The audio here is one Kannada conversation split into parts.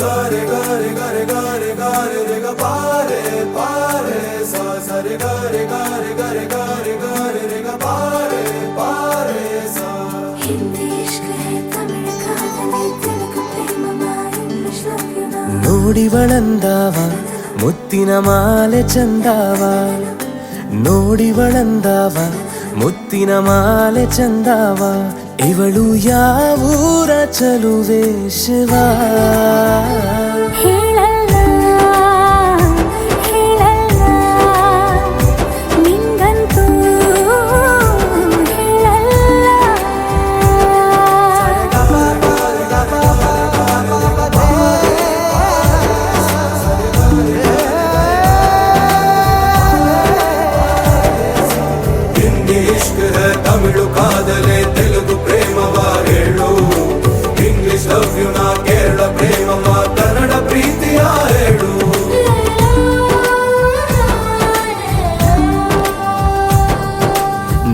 gare gare gare gare gare re ga pare pare sa sa re gare gare gare gare gare re ga pare pare sa Hindi इश्क है तमिल कादले तेलुगु प्रेम इंग्लिश लव यू ना ನೋಡಿವಳಂದಾವ ಮುತ್ತಿನ ಮಾಲೆ ಚಂದಾವ ನೋಡಿವಳಂದಾವ ಮುತ್ತಿನ ಮಾಲೆ ಚಂದಾವ ಇವಳು ಯಾವೂರ ಚಲುವೆ ಶಿವ ಹೇಳಲ್ಲ ಹೇಳಲ್ಲ ನಿಂಗಂತೂ हिंदी इश्क है तमिಳು ಕಾದಲೆ ತೆಲುಗು ಪ್ರೇಮವ ಹೇಳು ಇಂಗ್ಲಿಷ್ ಲವ್ ಯು ನಾ ಕೇರಳ ಪ್ರೇಮವ ಕನ್ನಡ ಪ್ರೀತಿಯ ಹೇಳು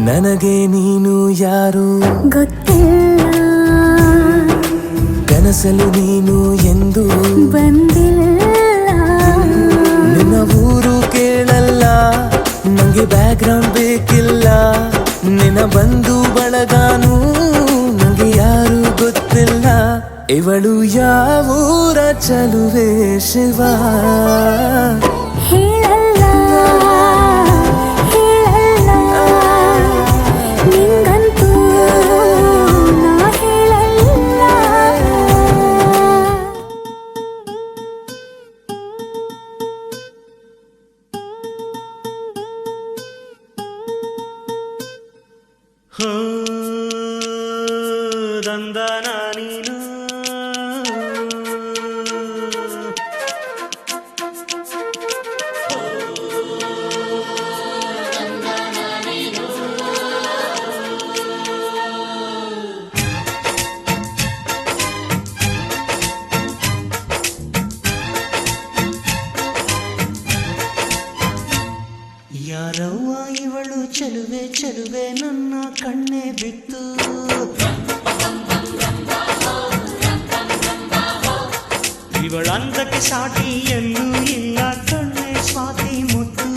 ನನಗೆ ನೀನು ಯಾರು ಗೊತ್ತಿಲ್ಲ ಕನಸಲು ನೀನು ಎಂದು ಬಂದಿಲ್ಲ ನಿನ್ನ ಊರು ಕೇಳಲ್ಲ ನಂಗೆ ಬ್ಯಾಕ್ಗ್ರೌಂಡ್ ಬೇಕಿಲ್ಲ ನಿನ್ನ ಬಂಧು ಬಳಗಾನು ನಂಗೆ ಯಾರು ಗೊತ್ತಿಲ್ಲ ಇವಳು ಯಾವೂರ ಚಲುವೆ ಶಿವ ಹೇಳಲ್ಲ ಹೇಳಲ್ಲ ನಿಂಗಂತೂ ನಾ ಹೇಳಲ್ಲ ಹೋ ದಂದನ ನೀನು ಯಾರವ್ವ ಇವಳು ಚೆಲುವೆ ಚೆಲುವೆ ನನ್ನ ಕಣ್ಣೆ ಬಿತ್ತು ಇವಳಂದಕ್ಕೆ ಸಾಟಿ ಎಲ್ಲೂ ಇಲ್ಲ ಕಣ್ಣೆ ಸ್ವಾತಿ ಮುತ್ತು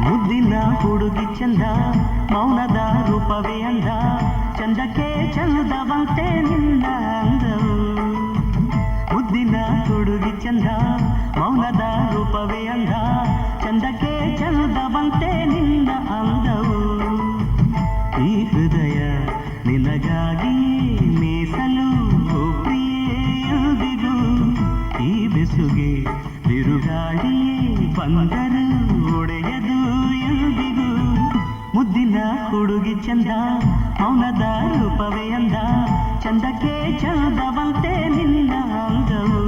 ಮುದ್ದಿನ ಹುಡುಗಿ ಚಂದ ಮೌನದ ರೂಪವೇ ಅಂದ ಚಂದಕ್ಕೆ ಚಂದವಂತೆ ನಿನ್ನ ಅಂದವು ಮುದ್ದಿನ ಹುಡುಗಿ ಚಂದ ಮೌನದ ರೂಪವೇ ಅಂದ ಚಂದಕ್ಕೆ ಚಂದವಂತೆ ನಿನ್ನ ಅಂದವು ಈ ಹೃದಯ ನಿನಗಾಗಿ ಮೀಸಲು ಪ್ರಿಯೆಯುದಿಗೂ ಈ ಬೆಸುಗೆ ಬಿರುಗಾಳಿಯೇ ಬಂದರು ಒಡೆಯದು ಎಂದಿಗೂ ಮುದ್ದಿನ ಹುಡುಗಿ ಚಂದ ಮೌನದ ರೂಪವೇ ಅಂದ ಚಂದಕ್ಕೆ ಚಂದವಂತೆ ನಿನ್ನ ಅಂದವು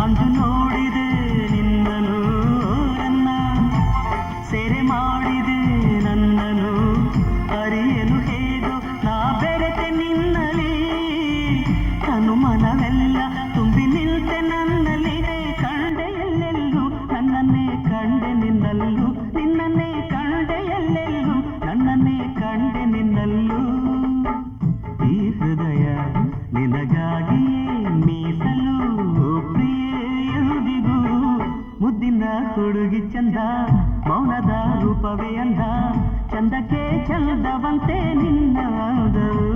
ಅಂದು ನೋಡಿದೆ ನಿನ್ನನು ನನ್ನ ಸೆರೆ ಮಾಡಿದೆ ನನ್ನನು ಅರಿಯಲು ಹೇಗೋ ನಾ ಬೆರೆತೆ ನಿನ್ನಲಿ ತನು ಮನವೆಲ್ಲ ತುಂಬಿ ನಿಲ್ತೆ ನನ್ನಲ್ಲಿ ಕಂಡೆ ಎಲ್ಲೆಲ್ಲೂ ನನ್ನನ್ನೇ ಕಂಡೆ ನಿನ್ನಲ್ಲೂ ನಿನ್ನನ್ನೇ ಕಂಡೆ ಎಲ್ಲೆಲ್ಲೂ ನನ್ನನ್ನೇ ಕಂಡೆ ನಿನ್ನಲ್ಲೂ ಈ ಹೃದಯ ನಿನಗಾಗಿಯೇ ಮೀಸಲು ಪ್ರಿಯೆಯುದಿಗೂ ಮುದ್ದಿನ ಹುಡುಗಿ ಚಂದ ಮೌನದ ರೂಪವೇ ಅಂದ ಚಂದಕ್ಕೆ ಚಂದವಂತೆ ನಿನ್ನ ಅಂದವು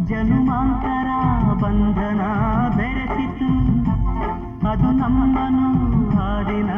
ಜನುಮಾಂತರ ಬಂಧನ ಬೆರೆಸಿತು ಅದು ನಮ್ಮನು ಆ ದಿನ